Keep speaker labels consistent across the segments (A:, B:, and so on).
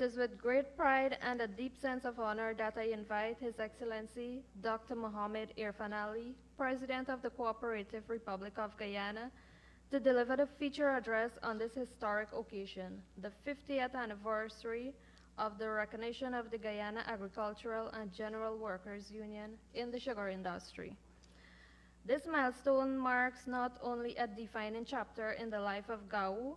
A: is with great pride and a deep sense of honor that I invite His Excellency Dr. Irfaan Ali, President of the Cooperative Republic of Guyana, to deliver the feature address on this historic occasion, the 50th anniversary of the recognition of the Guyana Agricultural and General Workers Union in the sugar industry. This milestone marks not only a defining chapter in the life of GAWU,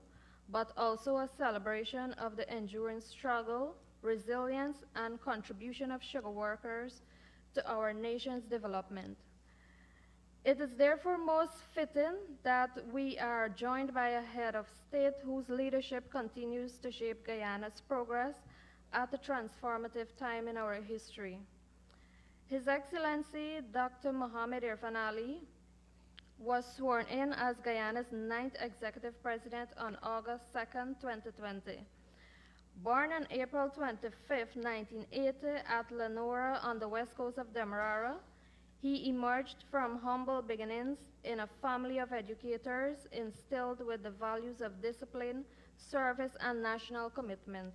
A: but also a celebration of the enduring struggle, resilience, and contribution of sugar workers to our nation's development. It is therefore most fitting that we are joined by a head of state whose leadership continues to shape Guyana's progress at a transformative time in our history. His Excellency Dr. Irfaan Ali was sworn in as Guyana's 9th Executive President on August 2, 2020. Born on April 25, 1980 at Lenora on the west coast of Demerara, he emerged from humble beginnings in a family of educators instilled with the values of discipline, service, and national commitment.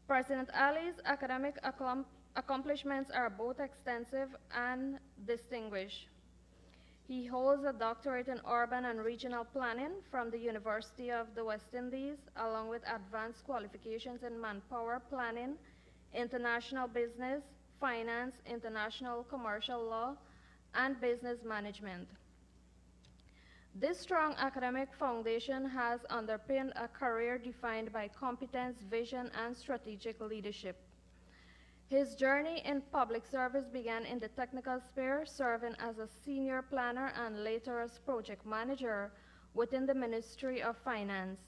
A: President Ali's academic accomplishments are both extensive and distinguished. He holds a doctorate in urban and regional planning from the University of the West Indies, along with advanced qualifications in manpower planning, international business, finance, international commercial law, and business management. This strong academic foundation has underpinned a career defined by competence, vision, and strategic leadership. His journey in public service began in the technical sphere, serving as a senior planner and later as project manager within the Ministry of Finance,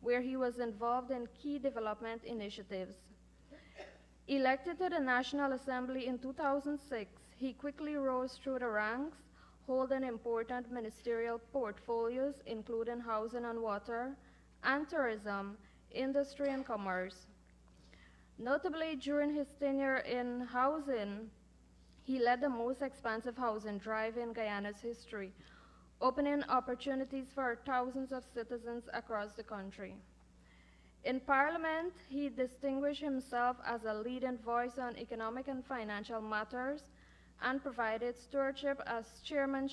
A: where he was involved in key development initiatives. Elected to the National Assembly in 2006, he quickly rose through the ranks, holding important ministerial portfolios including housing and water, and tourism, industry and commerce. Notably, during his tenure in housing, he led the most expansive housing drive in Guyana's history, opening opportunities for thousands of citizens across the country. In Parliament, he distinguished himself as a leading voice on economic and financial matters and provided stewardship as chairman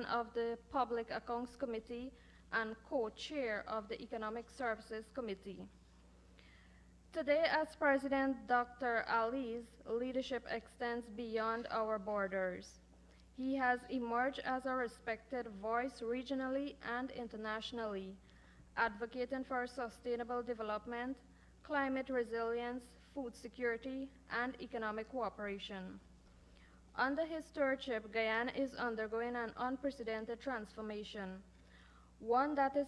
A: of the Public Accounts Committee and co-chair of the Economic Services Committee. Today, as President, Dr. Ali's leadership extends beyond our borders. He has emerged as a respected voice regionally and internationally, advocating for sustainable development, climate resilience, food security, and economic cooperation. Under his stewardship, Guyana is undergoing an unprecedented transformation, one that is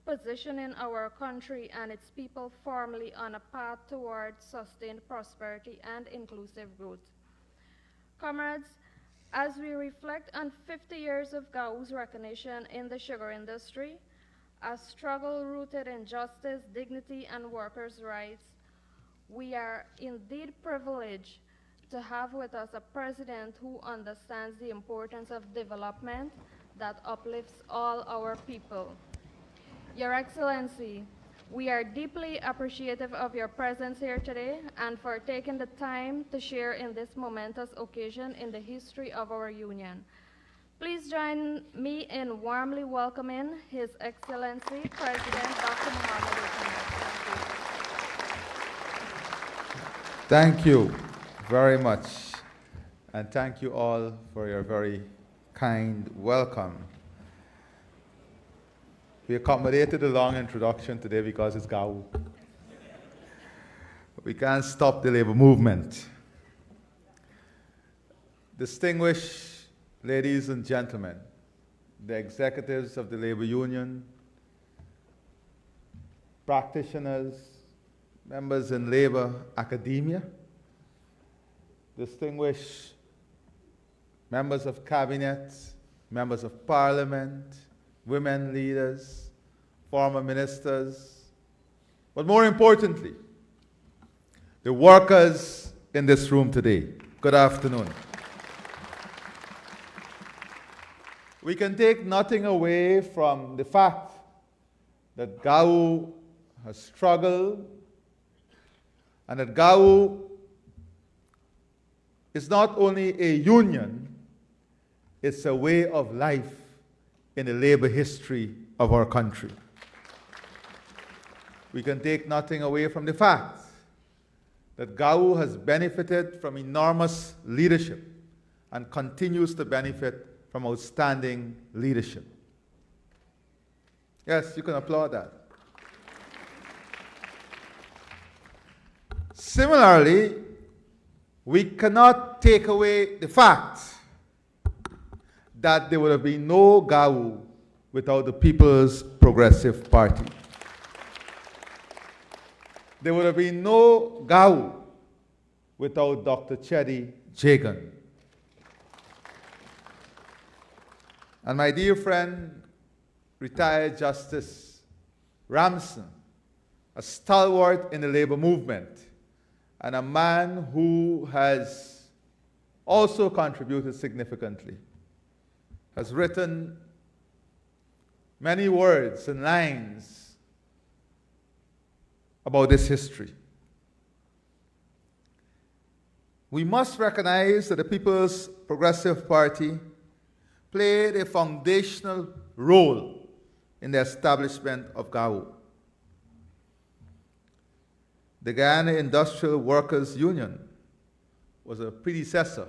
A: positioning our country and its people firmly on a path towards sustained prosperity and inclusive growth. Comrades, as we reflect on 50 years of GAWU's recognition in the sugar industry, a struggle rooted in justice, dignity, and workers' rights, we are indeed privileged to have with us a president who understands the importance of development that uplifts all our people. Your Excellency, we are deeply appreciative of your presence here today and for taking the time to share in this momentous occasion in the history of our Union. Please join me in warmly welcoming His Excellency President Dr. Irfaan Ali.
B: Thank you very much, and thank you all for your very kind welcome. We accommodated a long introduction today because it's GAWU. We can't stop the labor movement. Distinguished ladies and gentlemen, the executives of the labor union, practitioners, members in labor academia, distinguished members of cabinet, members of parliament, women leaders, former ministers, but more importantly, the workers in this room today. Good afternoon. We can take nothing away from the fact that GAWU a struggle, and that GAWU is not only a union, it's a way of life in the labor history of our country. We can take nothing away from the fact that GAWU has benefited from enormous leadership and continues to benefit from outstanding leadership. Yes, you can applaud that. Similarly, we cannot take away the fact that there would have been no GAWU without the People's Progressive Party. There would have been no GAWU without Dr. Chedi Jagan. And my dear friend, retired Justice Ramson, a stalwart in the labor movement, and a man who has also contributed significantly, has written many words and lines about this history. We must recognize that the People's Progressive Party played a foundational role in the establishment of GAWU. The Guyana Industrial Workers Union was a predecessor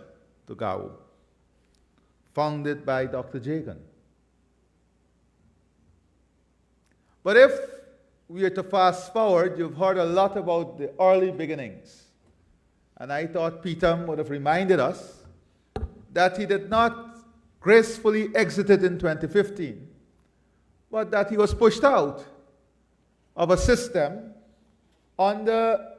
B: to GAWU, founded by Dr. Jagan. But if we are to fast forward, you've heard a lot about the early beginnings. And I thought Peter would have reminded us that he did not gracefully exit in 2015, but that he was pushed out of a system under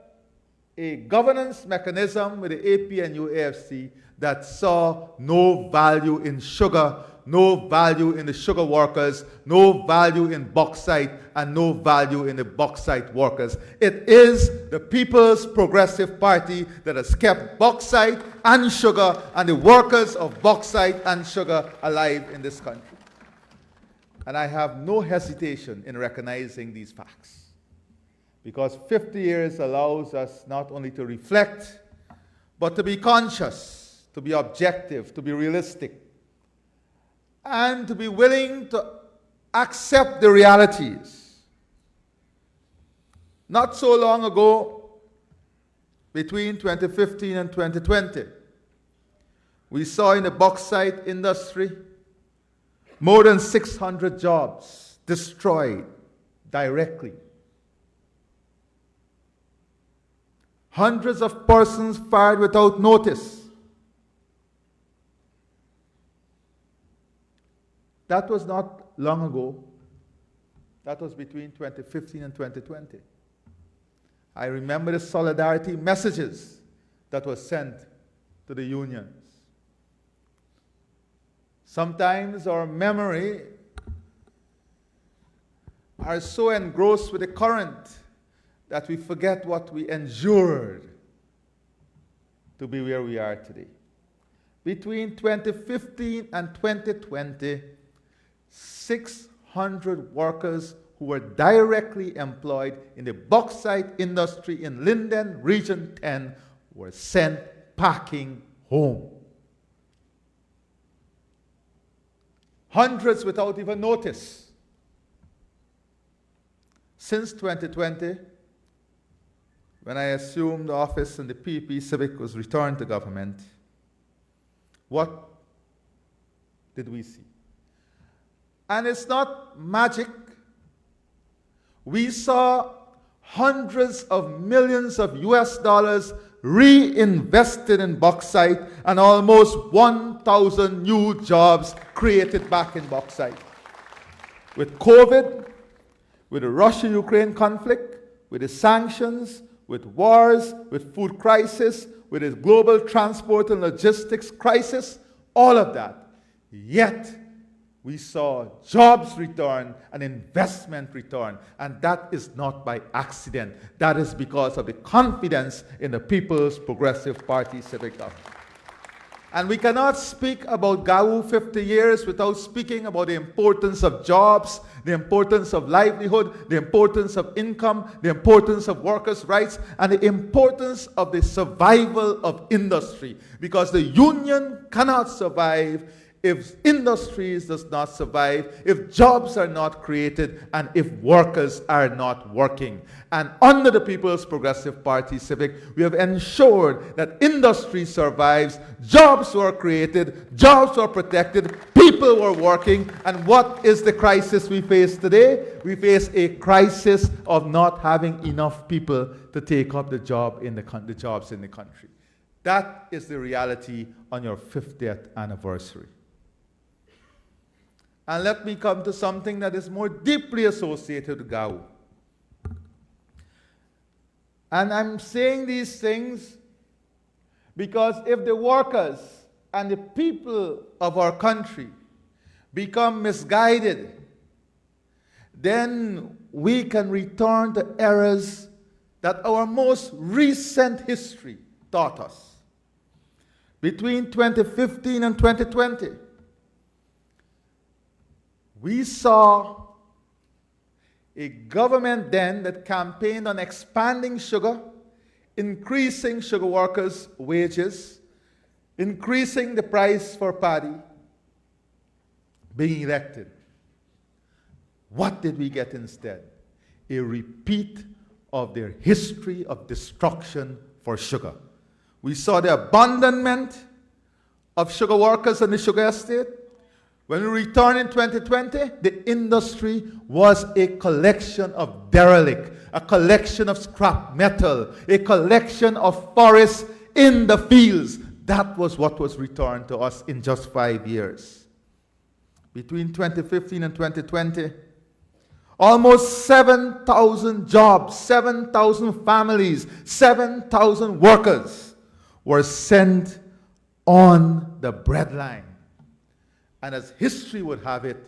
B: a governance mechanism with the APNU AFC that saw no value in sugar, no value in the sugar workers, no value in bauxite, and no value in the bauxite workers. It is the People's Progressive Party that has kept bauxite and sugar and the workers of bauxite and sugar alive in this country. And I have no hesitation in recognizing these facts, because 50 years allows us not only to reflect, but to be conscious, to be objective, to be realistic, and to be willing to accept the realities. Not so long ago, between 2015 and 2020, we saw in the bauxite industry more than 600 jobs destroyed directly. Hundreds of persons fired without notice. That was not long ago. That was between 2015 and 2020. I remember the solidarity messages that were sent to the unions. Sometimes our memory are so engrossed with the current that we forget what we endured to be where we are today. Between 2015 and 2020, 600 workers who were directly employed in the bauxite industry in Linden Region 10 were sent packing home. Hundreds without even notice. Since 2020, when I assumed office and the PPP Civic was returned to government, what did we see? And it's not magic. We saw hundreds of millions of US dollars reinvested in bauxite and almost 1,000 new jobs created back in bauxite. With COVID, with the Russia-Ukraine conflict, with the sanctions, with wars, with food crisis, with the global transport and logistics crisis, all of that. Yet, we saw jobs return and investment return. And that is not by accident. That is because of the confidence in the People's Progressive Party civic government. And we cannot speak about GAWU 50 years without speaking about the importance of jobs, the importance of livelihood, the importance of income, the importance of workers' rights, and the importance of the survival of industry. Because the union cannot survive if industries does not survive, if jobs are not created, and if workers are not working. And under the People's Progressive Party Civic, we have ensured that industry survives, jobs were created, jobs were protected, people were working. And what is the crisis we face today? We face a crisis of not having enough people to take up the jobs in the country. That is the reality on your 50th anniversary. And let me come to something that is more deeply associated with GAWU. And I'm saying these things because if the workers and the people of our country become misguided, then we can return to errors that our most recent history taught us. Between 2015 and 2020, we saw a government then that campaigned on expanding sugar, increasing sugar workers' wages, increasing the price for paddy, being elected. What did we get instead? A repeat of their history of destruction for sugar. We saw the abandonment of sugar workers in the sugar estate. When we returned in 2020, the industry was a collection of derelict, a collection of scrap metal, a collection of forests in the fields. That was what was returned to us in just 5 years. Between 2015 and 2020, almost 7,000 jobs, 7,000 families, 7,000 workers were sent on the breadline. And as history would have it,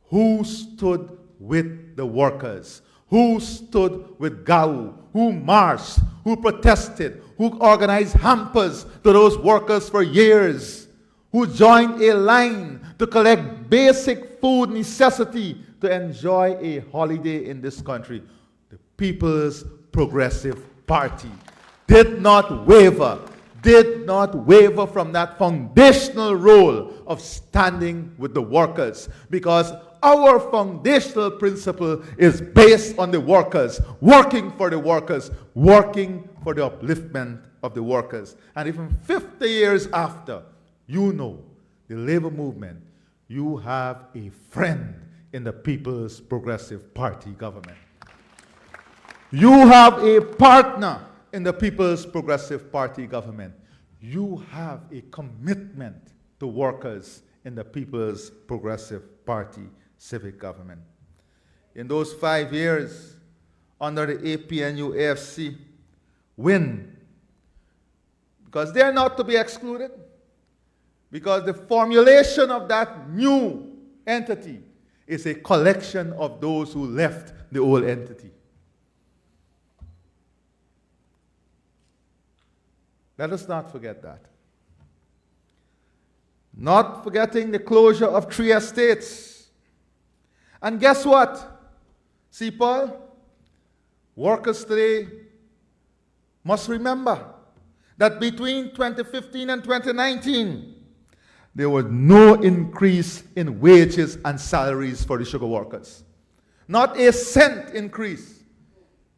B: who stood with the workers? Who stood with GAWU? Who marched? Who protested? Who organized hampers to those workers for years? Who joined a line to collect basic food necessity to enjoy a holiday in this country? The People's Progressive Party did not waver from that foundational role of standing with the workers, because our foundational principle is based on the workers, working for the workers, working for the upliftment of the workers. And even 50 years after, you know, the labor movement, you have a friend in the People's Progressive Party government. You have a partner in the People's Progressive Party government. You have a commitment to workers in the People's Progressive Party civic government. In those 5 years, under the APNU AFC, win, because they're not to be excluded, because the formulation of that new entity is a collection of those who left the old entity. Let us not forget that. Not forgetting the closure of 3 estates. And guess what? See, Paul, workers today must remember that between 2015 and 2019, there was no increase in wages and salaries for the sugar workers. Not a cent increase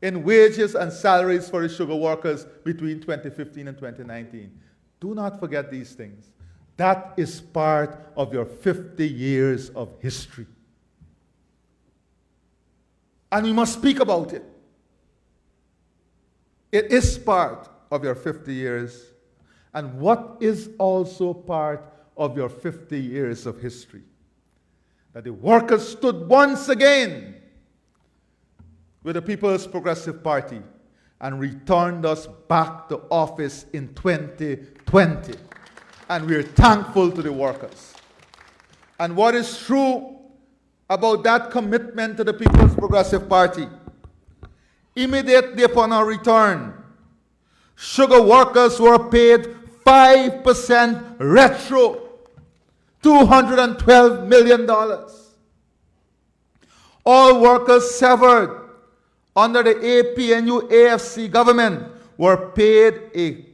B: in wages and salaries for the sugar workers between 2015 and 2019. Do not forget these things. That is part of your 50 years of history. And we must speak about it. It is part of your 50 years. And what is also part of your 50 years of history? That the workers stood once again with the People's Progressive Party and returned us back to office in 2020. And we're thankful to the workers. And what is true about that commitment to the People's Progressive Party? Immediately upon our return, sugar workers were paid 5% retro, $212 million. All workers severed under the APNU AFC government were paid a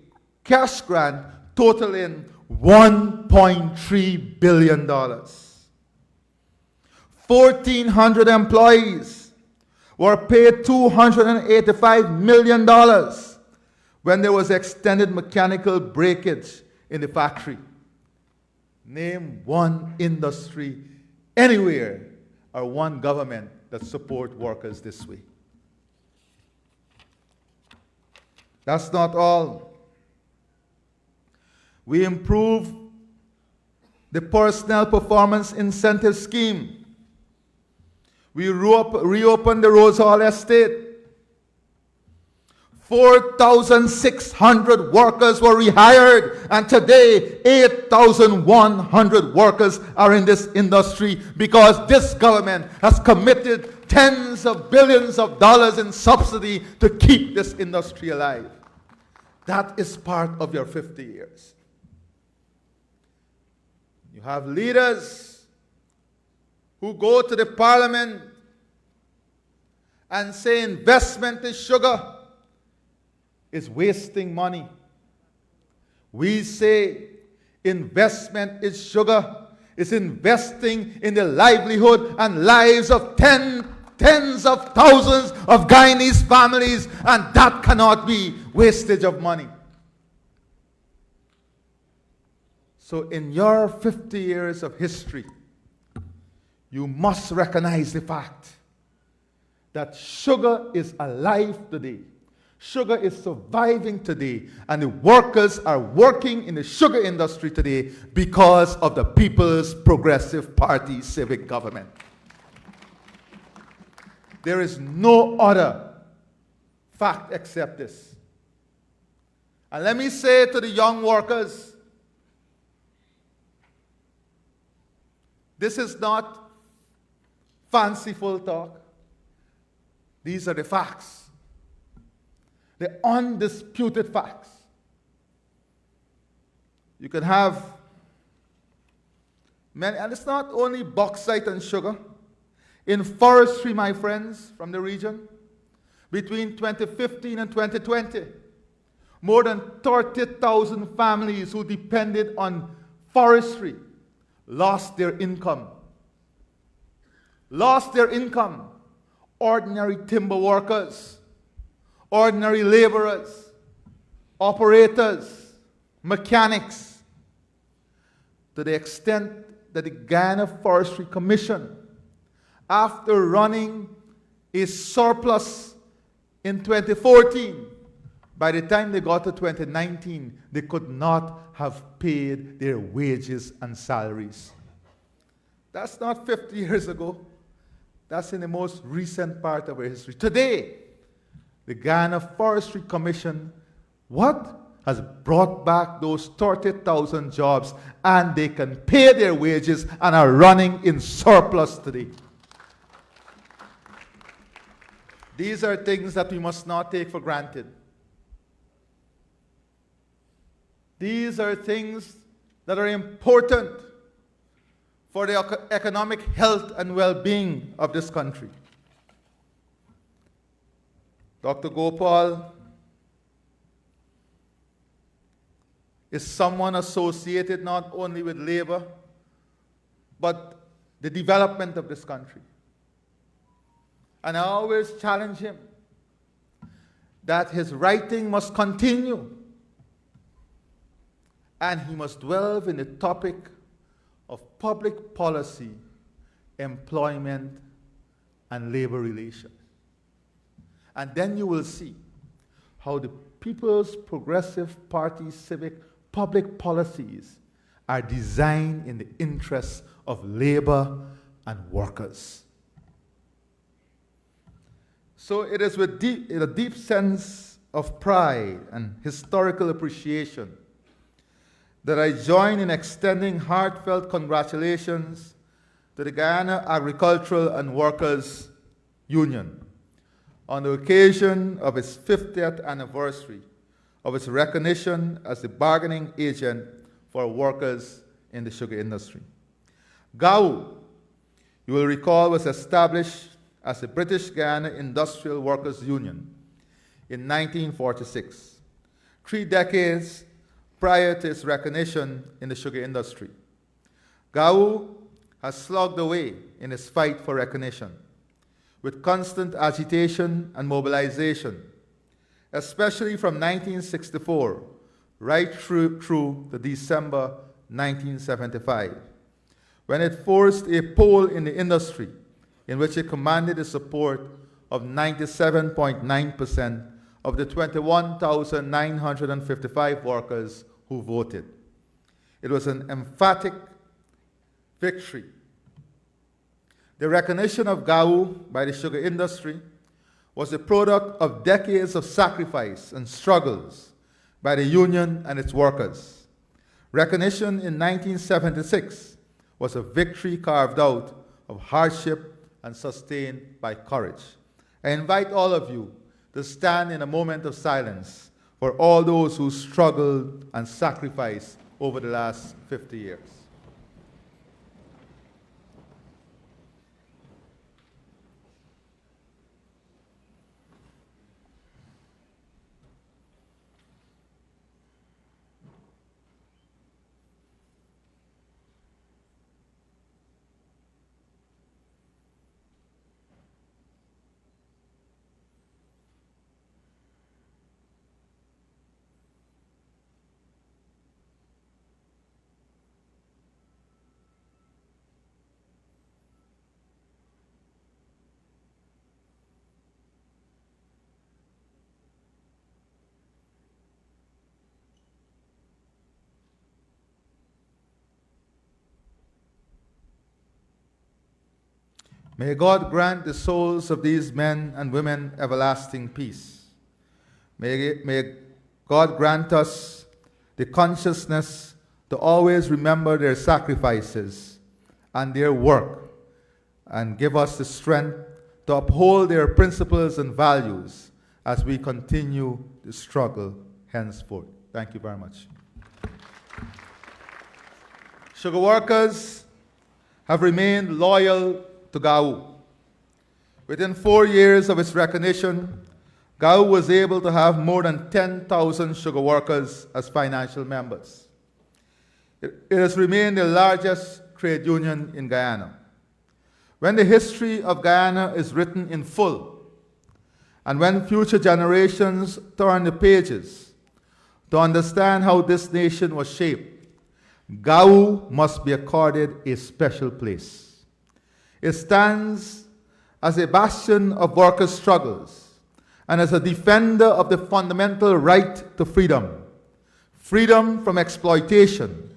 B: cash grant totaling $1.3 billion. 1,400 employees were paid $285 million when there was extended mechanical breakage in the factory. Name one industry anywhere or one government that support workers this way. That's not all. We improve the personnel performance incentive scheme. We reopened the Rose Hall estate. 4,600 workers were rehired, and today 8,100 workers are in this industry because this government has committed tens of billions of dollars in subsidy to keep this industry alive. That is part of your 50 years. You have leaders who go to the parliament and say investment in sugar is wasting money. We say investment in sugar is investing in the livelihood and lives of tens of thousands of Guyanese families, and that cannot be wastage of money. So in your 50 years of history, you must recognize the fact that sugar is alive today. Sugar is surviving today, and the workers are working in the sugar industry today because of the People's Progressive Party civic government. There is no other fact except this. And let me say to the young workers, this is not fanciful talk. These are the facts. The undisputed facts. You can have many, and it's not only bauxite and sugar. In forestry, my friends from the region, between 2015 and 2020, more than 30,000 families who depended on forestry lost their income. Lost their income. Ordinary timber workers, ordinary laborers, operators, mechanics, to the extent that the Guyana Forestry Commission, after running a surplus in 2014, by the time they got to 2019, they could not have paid their wages and salaries. That's not 50 years ago. That's in the most recent part of our history. Today, the Guyana Forestry Commission, has brought back those 30,000 jobs, and they can pay their wages and are running in surplus today. These are things that we must not take for granted. These are things that are important for the economic health and well-being of this country. Dr. Gopal is someone associated not only with labor, but the development of this country. And I always challenge him that his writing must continue, and he must delve in the topic of public policy, employment, and labor relations. And then you will see how the People's Progressive Party civic public policies are designed in the interests of labor and workers. So it is with a deep sense of pride and historical appreciation that I join in extending heartfelt congratulations to the Guyana Agricultural and Workers Union on the occasion of its 50th anniversary of its recognition as the bargaining agent for workers in the sugar industry. GAWU, you will recall, was established as the British Guyana Industrial Workers Union in 1946, 3 decades prior to its recognition in the sugar industry. GAWU has slogged away in its fight for recognition, with constant agitation and mobilization, especially from 1964 right through to December 1975, when it forced a poll in the industry in which it commanded the support of 97.9% of the 21,955 workers who voted. It was an emphatic victory. The recognition of GAWU by the sugar industry was the product of decades of sacrifice and struggles by the union and its workers. Recognition in 1976 was a victory carved out of hardship and sustained by courage. I invite all of you to stand in a moment of silence for all those who struggled and sacrificed over the last 50 years. May God grant the souls of these men and women everlasting peace. May God grant us the consciousness to always remember their sacrifices and their work, and give us the strength to uphold their principles and values as we continue the struggle henceforth. Thank you very much. Sugar workers have remained loyal to GAWU. Within 4 years of its recognition, GAWU was able to have more than 10,000 sugar workers as financial members. It has remained the largest trade union in Guyana. When the history of Guyana is written in full, and when future generations turn the pages to understand how this nation was shaped, GAWU must be accorded a special place. It stands as a bastion of workers' struggles and as a defender of the fundamental right to freedom. Freedom from exploitation,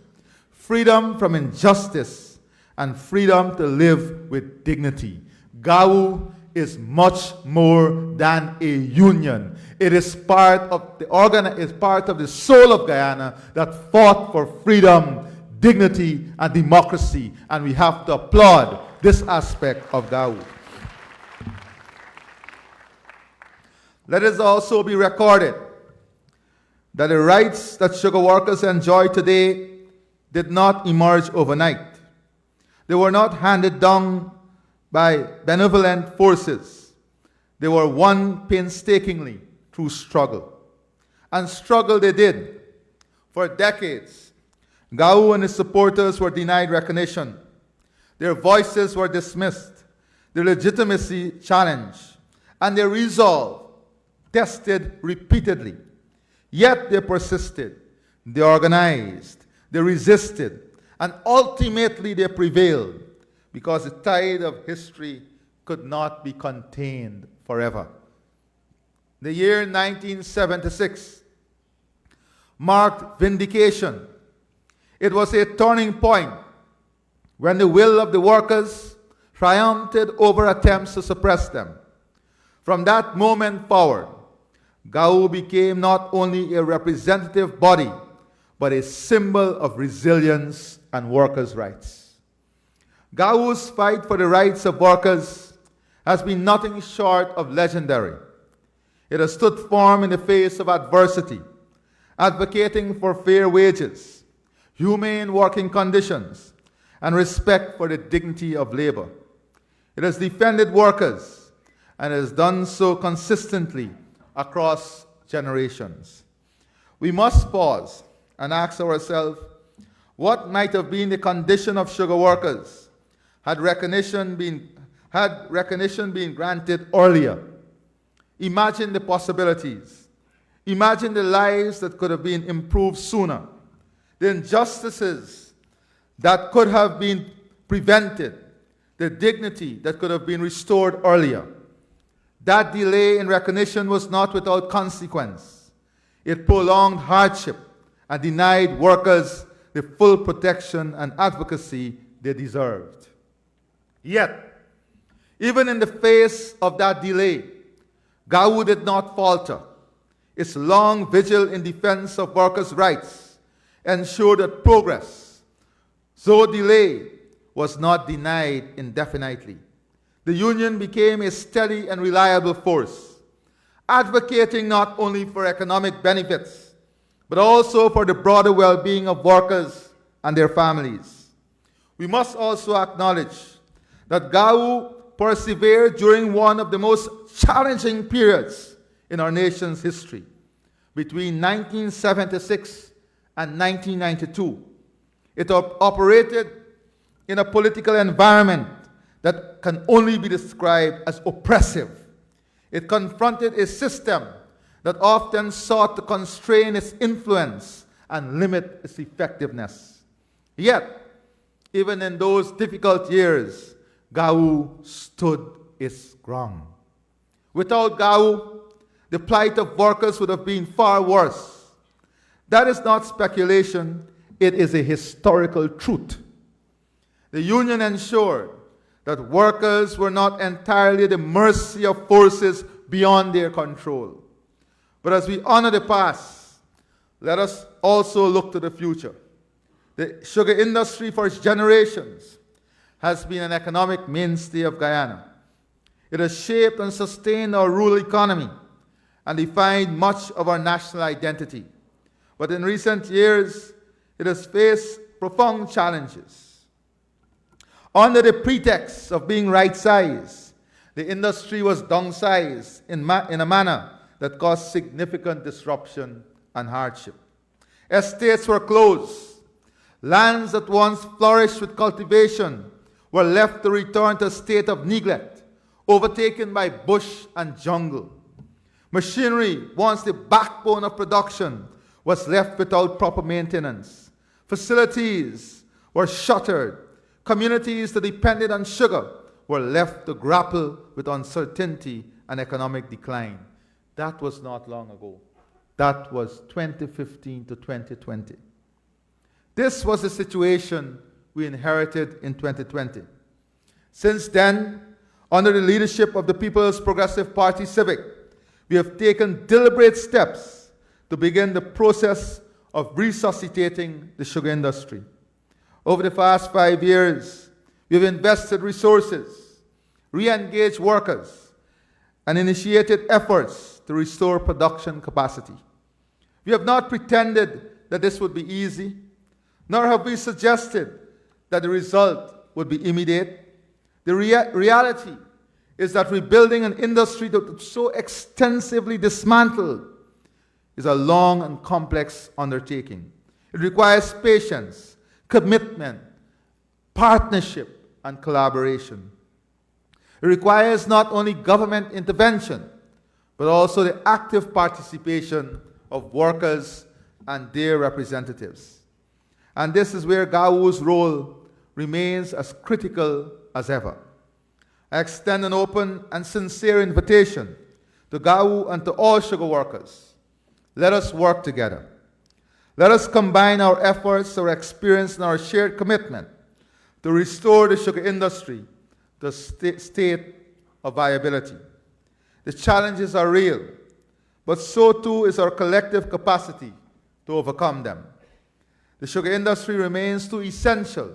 B: freedom from injustice, and freedom to live with dignity. GAWU is much more than a union. It is part of the soul of Guyana that fought for freedom, dignity, and democracy, and we have to applaud this aspect of GAWU. Let it also be recorded that the rights that sugar workers enjoy today did not emerge overnight. They were not handed down by benevolent forces. They were won painstakingly through struggle. And struggle they did. For decades, GAWU and its supporters were denied recognition. Their voices were dismissed, their legitimacy challenged, and their resolve tested repeatedly. Yet they persisted, they organized, they resisted, and ultimately they prevailed, because the tide of history could not be contained forever. The year 1976 marked vindication. It was a turning point when the will of the workers triumphed over attempts to suppress them. From that moment forward, GAWU became not only a representative body, but a symbol of resilience and workers' rights. GAWU's fight for the rights of workers has been nothing short of legendary. It has stood firm in the face of adversity advocating for fair wages, humane working conditions, and respect for the dignity of labor. It has defended workers and has done so consistently across generations. We must pause and ask ourselves, what might have been the condition of sugar workers had recognition been granted earlier? Imagine the possibilities. Imagine the lives that could have been improved sooner, the injustices that could have been prevented, the dignity that could have been restored earlier. That delay in recognition was not without consequence. It prolonged hardship and denied workers the full protection and advocacy they deserved. Yet, even in the face of that delay, GAWU did not falter. Its long vigil in defense of workers' rights ensured that progress, though delayed, was not denied indefinitely. The union became a steady and reliable force, advocating not only for economic benefits, but also for the broader well-being of workers and their families. We must also acknowledge that GAWU persevered during one of the most challenging periods in our nation's history, between 1976 and 1992. It operated in a political environment that can only be described as oppressive. It confronted a system that often sought to constrain its influence and limit its effectiveness. Yet, even in those difficult years, GAWU stood its ground. Without GAWU, the plight of workers would have been far worse. That is not speculation, it is a historical truth. The union ensured that workers were not entirely at the mercy of forces beyond their control. But as we honor the past, let us also look to the future. The sugar industry for generations has been an economic mainstay of Guyana. It has shaped and sustained our rural economy and defined much of our national identity. But in recent years, it has faced profound challenges. Under the pretext of being right-sized, the industry was downsized in a manner that caused significant disruption and hardship. Estates were closed. Lands that once flourished with cultivation were left to return to a state of neglect, overtaken by bush and jungle. Machinery, once the backbone of production, was left without proper maintenance. Facilities were shuttered. Communities that depended on sugar were left to grapple with uncertainty and economic decline. That was not long ago. That was 2015 to 2020. This was the situation we inherited in 2020. Since then, under the leadership of the People's Progressive Party Civic, we have taken deliberate steps to begin the process of resuscitating the sugar industry. Over the past 5 years, we have invested resources, re-engaged workers, and initiated efforts to restore production capacity. We have not pretended that this would be easy, nor have we suggested that the result would be immediate. The reality is that rebuilding an industry that is so extensively dismantled is a long and complex undertaking. It requires patience, commitment, partnership, and collaboration. It requires not only government intervention, but also the active participation of workers and their representatives. And this is where GAWU's role remains as critical as ever. I extend an open and sincere invitation to GAWU and to all sugar workers. Let us work together. Let us combine our efforts, our experience, and our shared commitment to restore the sugar industry to a state of viability. The challenges are real, but so too is our collective capacity to overcome them. The sugar industry remains too essential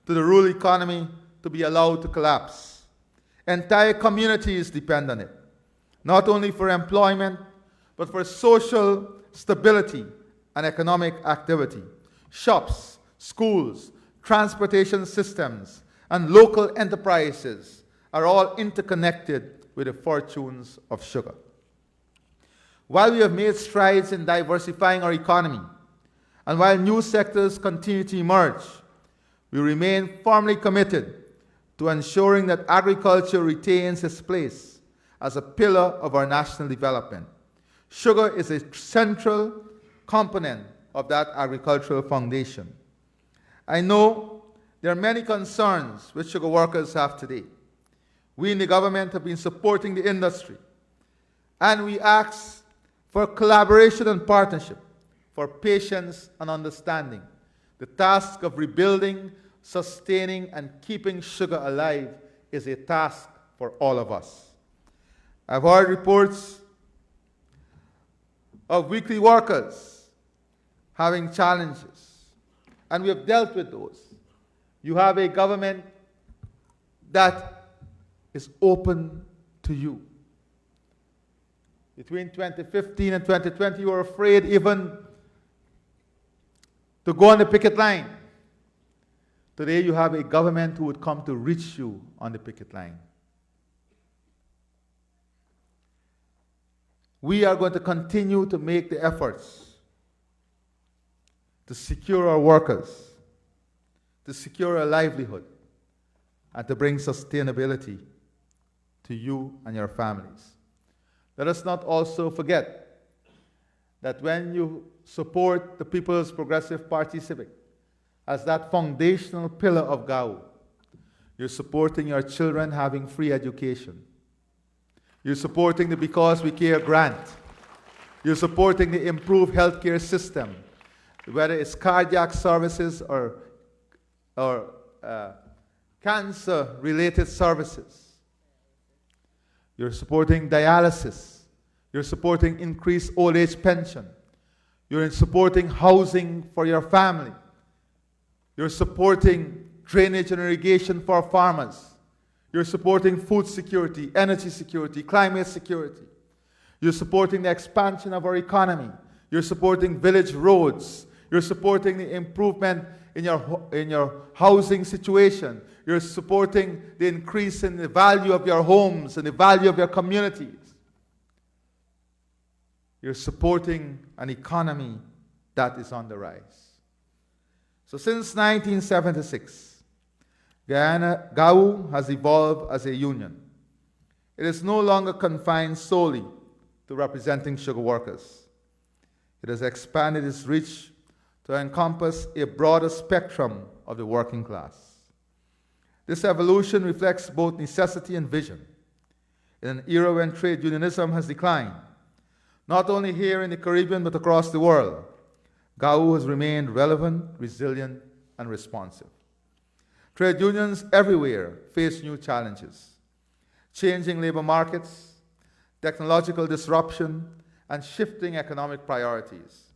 B: to the rural economy to be allowed to collapse. Entire communities depend on it, not only for employment, but for social stability and economic activity. Shops, schools, transportation systems, and local enterprises are all interconnected with the fortunes of sugar. While we have made strides in diversifying our economy, and while new sectors continue to emerge, we remain firmly committed to ensuring that agriculture retains its place as a pillar of our national development. Sugar is a central component of that agricultural foundation. I know there are many concerns which sugar workers have today. We in the government have been supporting the industry, and we ask for collaboration and partnership, for patience and understanding. The task of rebuilding, sustaining, and keeping sugar alive is a task for all of us. I've heard reports of weekly workers having challenges, and we have dealt with those. You have a government that is open to you. Between 2015 and 2020, you were afraid even to go on the picket line. Today, you have a government who would come to reach you on the picket line. We are going to continue to make the efforts to secure our workers, to secure a livelihood, and to bring sustainability to you and your families. Let us not also forget that when you support the People's Progressive Party Civic as that foundational pillar of GAWU, you're supporting your children having free education. You're supporting the Because We Care grant. You're supporting the improved healthcare system, whether it's cardiac services or cancer-related services. You're supporting dialysis. You're supporting increased old age pension. You're supporting housing for your family. You're supporting drainage and irrigation for farmers. You're supporting food security, energy security, climate security. You're supporting the expansion of our economy. You're supporting village roads. You're supporting the improvement in your housing situation. You're supporting the increase in the value of your homes and the value of your communities. You're supporting an economy that is on the rise. So since 1976, GAWU has evolved as a union. It is no longer confined solely to representing sugar workers. It has expanded its reach to encompass a broader spectrum of the working class. This evolution reflects both necessity and vision in an era when trade unionism has declined. Not only here in the Caribbean, but across the world, GAWU has remained relevant, resilient, and responsive. Trade unions everywhere face new challenges: changing labor markets, technological disruption, and shifting economic priorities.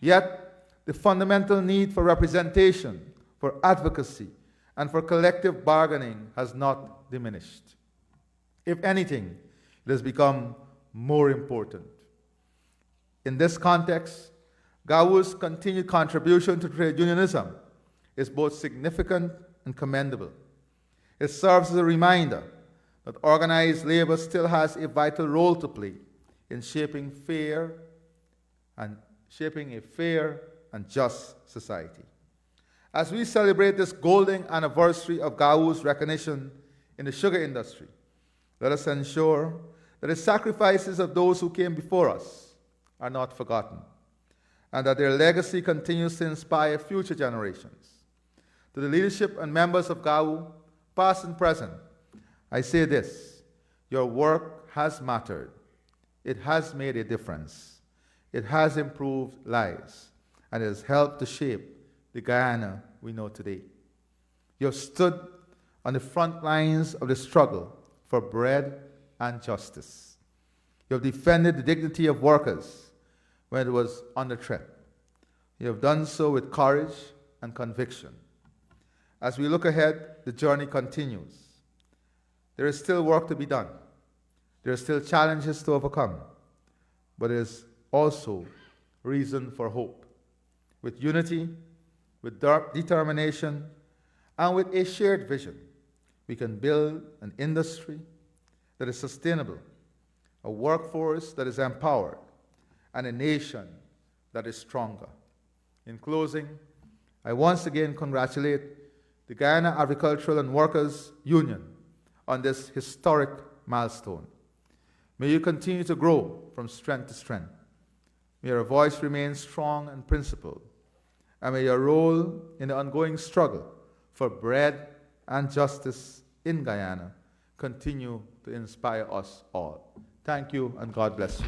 B: Yet, the fundamental need for representation, for advocacy, and for collective bargaining has not diminished. If anything, it has become more important. In this context, GAWU's continued contribution to trade unionism is both significant and commendable. It serves as a reminder that organized labor still has a vital role to play in shaping a fair and just society. As we celebrate this golden anniversary of GAWU's recognition in the sugar industry, let us ensure that the sacrifices of those who came before us are not forgotten, and that their legacy continues to inspire future generations. To the leadership and members of GAWU, past and present, I say this: your work has mattered. It has made a difference. It has improved lives, and it has helped to shape the Guyana we know today. You have stood on the front lines of the struggle for bread and justice. You have defended the dignity of workers when it was under threat. You have done so with courage and conviction. As we look ahead, the journey continues. There is still work to be done. There are still challenges to overcome, but there is also reason for hope. With unity, with determination, and with a shared vision, we can build an industry that is sustainable, a workforce that is empowered, and a nation that is stronger. In closing, I once again congratulate the Guyana Agricultural and Workers Union on this historic milestone. May you continue to grow from strength to strength. May your voice remain strong and principled, and may your role in the ongoing struggle for bread and justice in Guyana continue to inspire us all. Thank you, and God bless you.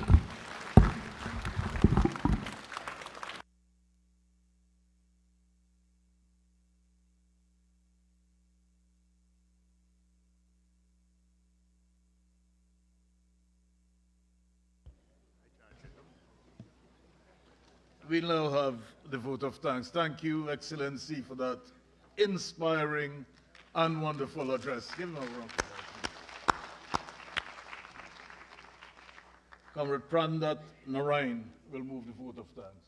C: We now have the vote of thanks. Thank you, Excellency, for that inspiring and wonderful address. Give him a round of applause. Comrade Prandat Narain will move the vote of thanks.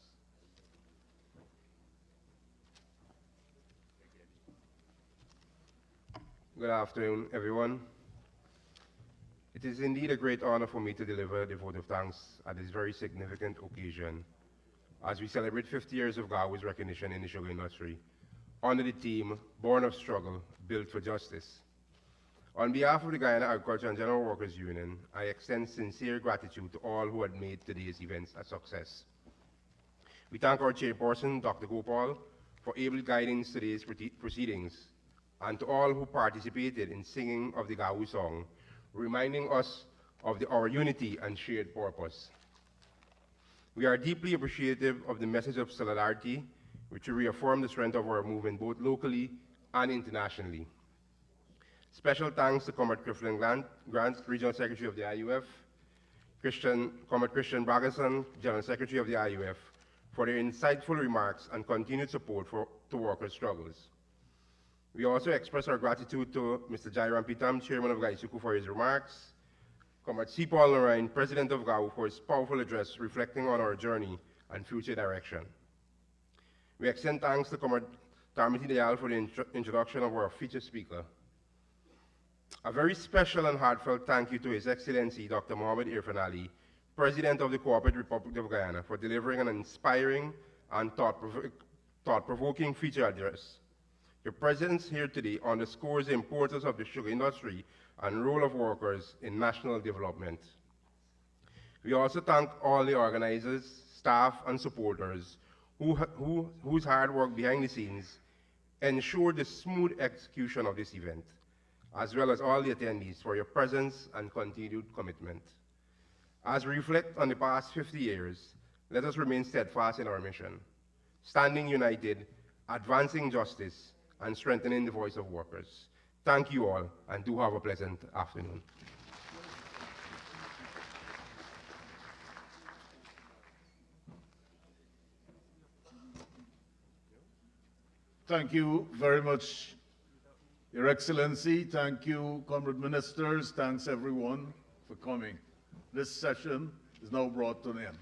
D: Good afternoon, everyone. It is indeed a great honor for me to deliver the vote of thanks at this very significant occasion as we celebrate 50 years of GAWU's recognition in the sugar industry under the theme, Born of Struggle, Built for Justice. On behalf of the Guyana Agriculture and General Workers Union, I extend sincere gratitude to all who had made today's events a success. We thank our chairperson, Dr. Gopal, for ably guiding today's proceedings, and to all who participated in singing of the GAWU song, reminding us of our unity and shared purpose. We are deeply appreciative of the message of solidarity, which will reaffirm the strength of our movement both locally and internationally. Special thanks to Comrade Clifton Grant, Regional Secretary of the IUF, Comrade Christian Bragason, General Secretary of the IUF, for their insightful remarks and continued support to workers' struggles. We also express our gratitude to Mr. Jairam Pitam, Chairman of GAISUKU, for his remarks, Comrade C. Paul Lorraine, President of GAWU, for his powerful address reflecting on our journey and future direction. We extend thanks to Comrade Tarmiti Dayal for the introduction of our featured speaker. A very special and heartfelt thank you to His Excellency Dr. Mohammed Irfaan Ali, President of the Cooperative Republic of Guyana, for delivering an inspiring and thought-provoking feature address. Your presence here today underscores the importance of the sugar industry and role of workers in national development. We also thank all the organizers, staff, and supporters whose hard work behind the scenes ensured the smooth execution of this event, as well as all the attendees for your presence and continued commitment. As we reflect on the past 50 years, let us remain steadfast in our mission, standing united, advancing justice, and strengthening the voice of workers. Thank you all, and do have a pleasant afternoon.
C: Thank you very much, Your Excellency. Thank you, Comrade Ministers. Thanks, everyone, for coming. This session is now brought to an end.